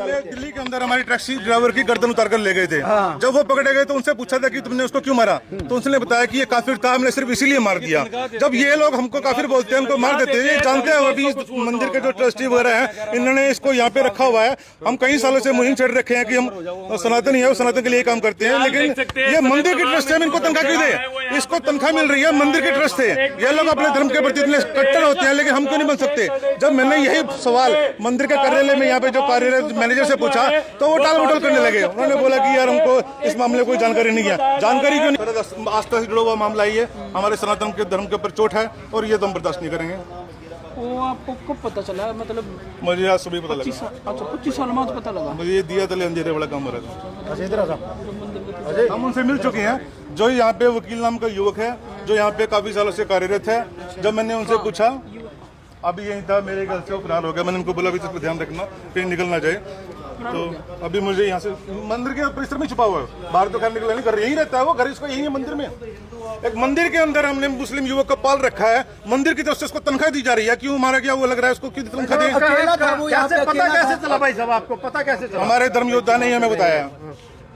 दिल्ली के अंदर हमारी टैक्सी ड्राइवर की गर्दन उतार कर ले गए थे। जब वो पकड़े गए तो उनसे पूछा था कि तुमने उसको क्यों मारा, तो उसने बताया कि ये काफिर था, हमने सिर्फ इसीलिए मार दिया। जब ये लोग हमको काफिर बोलते हैं, उनको मार देते हैं, ये जानते हैं अभी मंदिर के जो ट्रस्टी वगैरह हैं इन्होंने इसको यहाँ पे रखा हुआ है। हम कई सालों से मुहिम छेड़ रखे हैं कि हम सनातनी है, वो सनातन के लिए काम करते हैं, लेकिन ये मंदिर की ट्रस्ट है, हम इनको तनख्वाह क्यों दे? इसको तनख्वाह मिल रही है, मंदिर के ट्रस्ट है। ये लोग अपने धर्म के प्रति इतने कट्टर होते हैं, लेकिन हम क्यों नहीं बन सकते? जब मैंने यही सवाल मंदिर के कार्यालय में यहाँ पे जो कार्यरत मैनेजर से पूछा तो वो टाल मटोल करने लगे। उन्होंने बोला कि यार हमको इस मामले कोई जानकारी नहीं है। जानकारी क्यों नहीं? आस्था से जुड़ा हुआ मामला ही है, हमारे सनातन के धर्म के ऊपर चोट है और ये तो हम बर्दाश्त नहीं करेंगे। वो आपको कब पता चला? मतलब मुझे आज सुबह पता लगा। अच्छा 25 साल बाद पता लगा। मुझे ये दिया तले अंधेरे वाला काम हो रहा था। हम उनसे मिल चुके हैं। जो यहाँ पे वकील नाम का युवक है जो यहाँ पे काफी सालों से कार्यरत है, जब मैंने उनसे पूछा, अभी यही था, मेरे घर से वो फरार हो गया। मैंने उनको बोला अभी तक ध्यान रखना कहीं निकल ना जाए। तो अभी मुझे यहाँ से मंदिर के परिसर में छुपा हुआ है, बाहर तो खैर निकला नहीं, घर यही रहता है वो, घर इसको यही है मंदिर में। एक मंदिर के अंदर हमने मुस्लिम युवक को पाल रखा है, मंदिर की तरफ से उसको तनख्वाह दी जा रही है। क्यों मारा गया वो लग रहा है, उसको क्यों तनख्वाह दी? पता कैसे चला भाई साहब, आपको पता कैसे चला? हमारे धर्म योद्धा ने हमें बताया।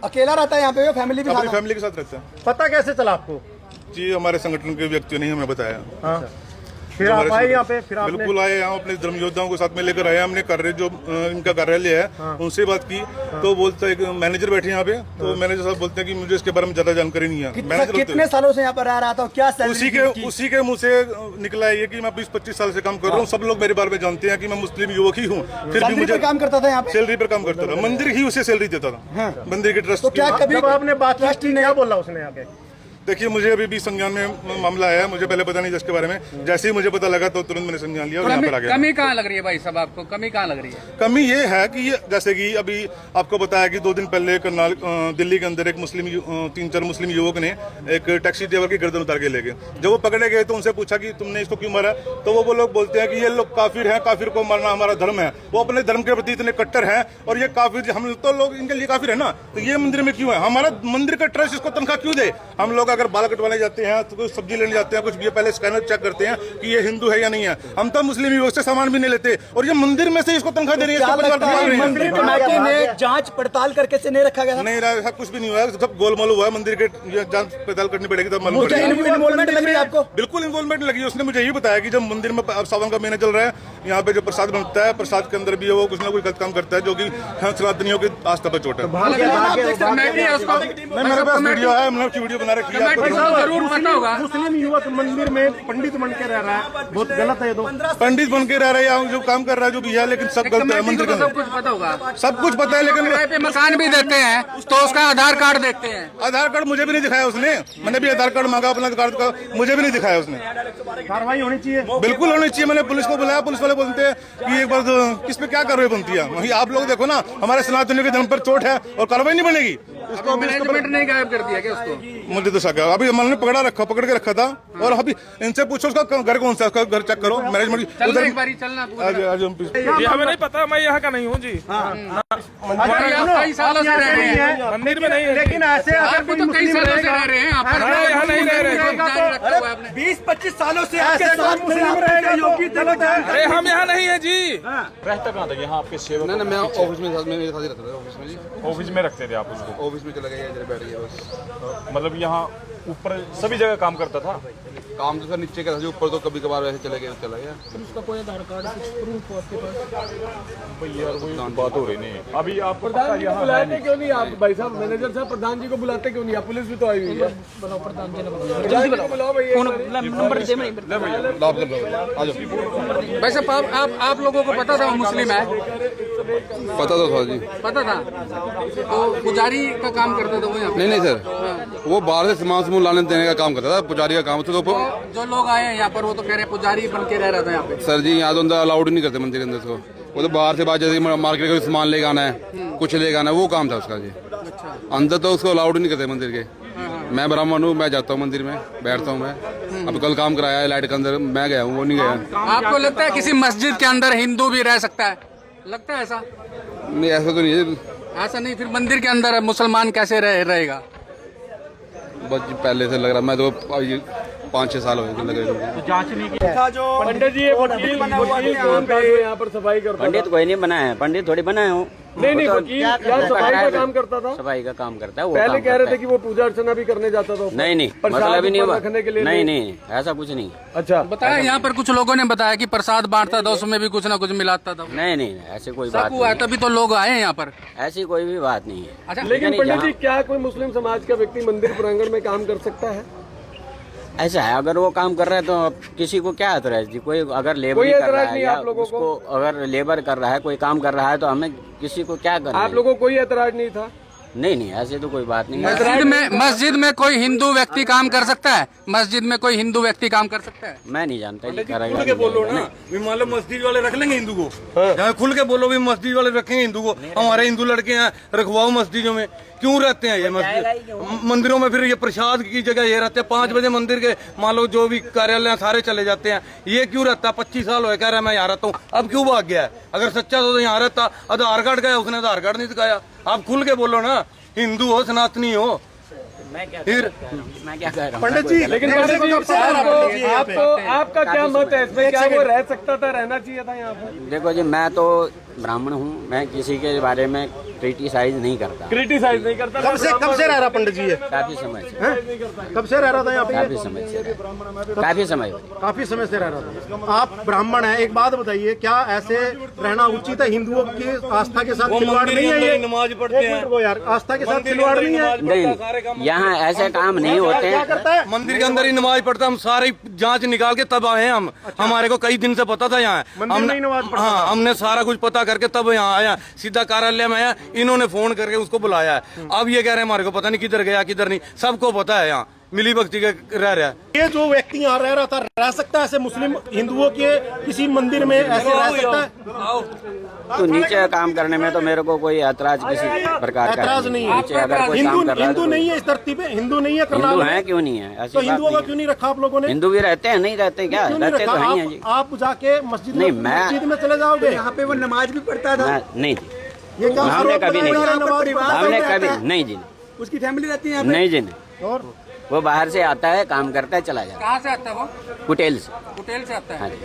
अकेला रहता है यहाँ पे, फैमिली भी अपनी फैमिली के साथ रहता है। पता कैसे चला आपको? जी हमारे संगठन के व्यक्तियों ने हमें बताया। हाँ। फिर आप आए यहाँ पे? फिर आपने? बिल्कुल आए, यहाँ अपने धर्म योद्धाओं को साथ में लेकर आए। हमने कार्य जो इनका कार्यालय है उनसे बात की, तो बोलता है मैनेजर बैठे यहाँ पे, तो मैनेजर साहब बोलते हैं कि मुझे इसके बारे में ज्यादा जानकारी नहीं है। कितने सालों से यहाँ पर रह रहा था, क्या उसी के मुंह से निकला है ये कि मैं 20-25 साल से काम कर रहा हूँ। सब लोग मेरे बारे में जानते हैं कि मैं मुस्लिम युवक ही हूँ, फिर भी मुझे काम करता था यहाँ पे, सैलरी पर काम करता था। मंदिर ही उसे सैलरी देता था, मंदिर के ट्रस्ट। क्या कभी आपने बात की? क्या बोला उसने आगे? देखिए मुझे अभी भी संज्ञान में मामला आया, मुझे पहले पता नहीं था इसके बारे में। जैसे ही मुझे पता लगा तो तुरंत मैंने संज्ञान लिया और यहाँ पर आ गया। कमी कहाँ लग रही है भाई साहब आपको? कमी कहाँ लग रही है? कमी ये है कि जैसे कि अभी आपको बताया कि 2 दिन पहले करनाल दिल्ली के अंदर एक 3-4 मुस्लिम युवक ने एक टैक्सी ड्राइवर की गर्दन उतार के ले गए। जब वो पकड़े गए तो उनसे पूछा कि तुमने इसको क्यों मारा, तो वो लोग बोलते हैं कि ये लोग काफिर हैं, काफिर को मारना हमारा धर्म है। वो अपने धर्म के प्रति इतने कट्टर हैं और ये काफिर, हम तो लोग इनके लिए काफिर है ना, तो ये मंदिर में क्यों है? हमारा मंदिर का ट्रस्ट इसको तनख्वाह क्यों दे? हम लोग अगर बाल कटवाने जाते हैं तो कुछ सब्जी लेने जाते हैं, कुछ भी पहले स्कैनर चेक करते हैं कि ये हिंदू है या नहीं है। हम तो मुस्लिम युवक से सामान भी नहीं लेते और ये मंदिर में से इसको तनख्वाह दे रही है। मंदिर कमेटी ने जांच पड़ताल करके से नहीं रखा गया? नहीं रहा, कुछ भी नहीं हुआ, सब गोलमाल हुआ है। मंदिर के जांच पड़ताल करनी पड़ेगी तब मालूम पड़ेगा। इन्वॉल्वमेंट लग रही है आपको? बिल्कुल इन्वॉल्वमेंट लगी है। उसने मुझे यही बताया कि जब मंदिर में सावन का महीना चल रहा है, यहाँ पे जो प्रसाद बनता है, प्रसाद के अंदर भी वो कुछ ना कुछ गलत काम करता है जो कि सनातनियों की आस्था पर चोट है। मेरे पास वीडियो है, मैंने वीडियो बना रखी है। जरूर पता होगा। मुस्लिम युवक मंदिर में पंडित बन के रह रहा है, बहुत गलत है ये तो। पंडित बन के रह रहा है या जो काम कर रहा है जो भी है, लेकिन सब गलत है। मंदिर का सब कुछ पता होगा, सब कुछ पता है, लेकिन मकान भी देते हैं तो उसका आधार कार्ड देखते हैं। आधार कार्ड मुझे भी नहीं दिखाया उसने। मैंने भी आधार कार्ड मांगा अपना कार्ड का, मुझे भी नहीं दिखाया उसने। कार्रवाई होनी चाहिए, बिल्कुल होनी चाहिए। मैंने पुलिस को बुलाया, पुलिस वाले बोलते हैं कि एक बार किस पे क्या कार्रवाई बनती है। वही आप लोग देखो ना, हमारे सनातनियों के धर्म पर चोट है और कार्रवाई नहीं बनेगी। उसको मैनेजमेंट ने गायब कर दिया क्या उसको? मुझे तो शक है। अभी मैंने पकड़ के रखा था और अभी इनसे पूछो उसका घर कौन सा, उसका घर चेक करो। मैनेजमेंट उधर एक बारी चलना। हमें नहीं पता, मैं यहाँ का नहीं हूँ जी। कई सालों से रह रहे हैं मंदिर में नहीं है, लेकिन ऐसे अगर भी तो कई सालों से रह रहे हैं आप यहाँ नहीं रह रहे। 20-25 सालों से आपके साथ मुस्लिम रहेगा, योगी गलत है। अरे हम यहाँ नहीं है जी। रहता कहाँ था यहाँ आपके सेवक? नहीं मैं ऑफिस में मेरे साथ ही रहता था। ऑफिस में जी, ऑफिस में रखते थे आप उसको? ऑफिस में चला गया, इधर बैठ गया बस। मतलब यहाँ ऊपर सभी जगह काम करता था? काम तो सर नीचे का था जी, ऊपर तो कभी कभार वैसे चला गया। उसका कोई आधार कार्ड कुछ प्रूफ हो आपके पास? भाई यार कोई बात हो रही नहीं है। अभी आपको प्रधान जी को बुलाते क्यों नहीं आप भाई साहब? मैनेजर साहब प्रधान जी को बुलाते क्यों नहीं आप? पुलिस भी तो आई हुई है। बुलाओ प्रधान जी ने बुलाओ भैया, नंबर दे। भाई साहब आप लोगों को पता था वो मुस्लिम है? पता तो था जी। पता था? तो पुजारी का काम करता था वो यहाँ? नहीं सर, वो बाहर से सामान लाने देने का काम करता था, पुजारी का काम था। तो जो लोग आए हैं यहाँ पर वो तो कह रहे पुजारी बन के रह रहा था यहाँ पे। सर जी यहाँ तो अंदर अलाउड नहीं करते मंदिर के अंदर को। वो तो बाहर से बात, जैसे मार्केट का सामान लेके आना है, कुछ लेके आना है, वो काम था उसका जी। अंदर तो उसको अलाउड नहीं करते मंदिर के। मैं ब्राह्मण हूँ, मैं जाता हूँ मंदिर में, बैठता हूँ मैं। अब कल काम कराया है लाइट के अंदर, मैं गया हूँ, वो नहीं गया। आपको लगता है किसी मस्जिद के अंदर हिंदू भी रह सकता है? लगता है ऐसा? नहीं ऐसा तो नहीं है। ऐसा नहीं, फिर मंदिर के अंदर मुसलमान कैसे रहेगा? बस पहले से लग रहा, मैं तो 5-6 साल हो गए लगे हुए। पंडित जी ये वकील कौन था जो यहाँ पर सफाई करता था? पंडित कोई नहीं बनाया है, पंडित थोड़ी बनाया हूँ। नहीं वकील यहाँ सफाई का काम करता था। सफाई का काम करता है वो। पहले काम कह रहे करता थे कि वो पूजा अर्चना भी करने जाता था। नहीं प्रसाद मतलब ही नहीं हुआ। रखने के लिए नहीं ऐसा कुछ नहीं। अच्छा बताया यहाँ पर कुछ लोगों ने बताया कि प्रसाद बांटता था, उसमें भी कुछ ना कुछ मिलाता था। नहीं ऐसी कोई शक बात हुआ है नहीं तभी तो लोग आए हैं यहाँ पर। है। ऐसी कोई भी बात नहीं है। अच्छा लेकिन पंडित जी क्या कोई मुस्लिम समाज का व्यक्ति मंदिर प्रांगण में काम कर सकता है? ऐसा है, अगर वो काम कर रहा है तो अब किसी को क्या एतराज जी? कोई अगर लेबर कोई कर एतराज रहा है नहीं या आप लोगों को? उसको अगर लेबर कर रहा है, कोई काम कर रहा है तो हमें किसी को क्या करना है? आप लोगों को कोई एतराज नहीं था? नहीं ऐसे तो कोई बात नहीं है। मस्जिद में कोई हिंदू व्यक्ति काम कर सकता है? मस्जिद में कोई हिंदू व्यक्ति काम कर सकता है? मैं नहीं जानता जी, खुल के बोलो ना, भी मान लो मस्जिद वाले रख लेंगे हिंदू को। जहाँ खुल के बोलो भी मस्जिद वाले रखेंगे हिंदू को। हमारे हिंदू लड़के हैं, रखवाओ मस्जिदों में। क्यों रहते हैं ये मस्जिद मंदिरों में? फिर ये प्रसाद की जगह ये रहते हैं। 5 बजे मंदिर के मान लो जो भी कार्यालय हैं सारे चले जाते हैं। ये क्यों रहता है? 25 साल हो कह रहा है मैं यहाँ रहता हूँ, अब क्यों भाग गया है? अगर सच्चा तो यहाँ रहता। आधार कार्ड गया, उसने आधार कार्ड नहीं दिखाया। आप खुल के बोलो ना, हिंदू हो सनातनी हो। मैं क्या फिर कह रहा हूँ? पंडित जी लेकिन पंडित जी आपका क्या मत है इसमें? क्या वो रह सकता था, रहना चाहिए था यहाँ पर? देखो जी, मैं तो ब्राह्मण हूँ, मैं किसी के बारे में क्रिटिसाइज नहीं करता। क्रिटिसाइज नहीं करता। कब से रह रहा पंडित जी ये? काफी समय से। कब से रह रहा था यहाँ पे? काफी समय से। काफी समय से रह रहा था। आप ब्राह्मण हैं, एक बात बताइए, क्या ऐसे रहना उचित है? हिंदुओं की आस्था के साथ खिलवाड़ नहीं है ये? नमाज पढ़ते हैं वो यार आस्था के साथ खिलवाड़ नहीं है? नहीं, यहाँ ऐसे काम नहीं होते हैं। मंदिर के अंदर ही नमाज पढ़ता। हम सारी जांच निकाल के तब आए हम। हमारे को कई दिन से पता था यहाँ मंदिर में ही नमाज पढ़ता हाँ, हमने सारा कुछ पता करके तब यहाँ आया। सीधा कार्यालय में आया, इन्होंने फोन करके उसको बुलाया है। अब ये कह रहे हैं हमारे को पता नहीं किधर गया किधर नहीं। सबको पता है यहाँ मिली भक्ति के रह रहा है। ये जो व्यक्ति यहाँ रह रहा था, रह सकता है ऐसे मुस्लिम हिंदुओं के किसी मंदिर में ऐसे रह सकता है? तो नीचे काम करने में तो मेरे को कोई ऐतराज किसी प्रकार का ऐतराज नहीं है। नीचे अगर कोई काम कर रहा है हिंदू तो नहीं है इस धरती पे? हिंदू नहीं है हिंदू है, क्यों नहीं है? ऐसी तो बात हिंदुओं नहीं का है। क्यों नहीं रखा आप लोगों ने? हिंदू भी रहते हैं, नहीं रहते क्या? क्यों नहीं रहते रखा? तो हैं जी। आप जाके मस्जिद नहीं, मैं- मस्जिद में चले जाओगे? यहाँ पे वो नमाज भी पढ़ता था। नहीं जी, ये क्या हमने आरोप कभी लगाया नहीं जा रहा है? किया। नमाज हमने पढ़ता कभी है? नहीं जी, उसकी फैमिली रहती है यहाँ पे। नहीं जी नहीं। और वो बाहर से आता है, काम करता है, चला जाता कहाँ से आता है वो? है। कुटेल से। कुटेल से आता है। हाँ जी।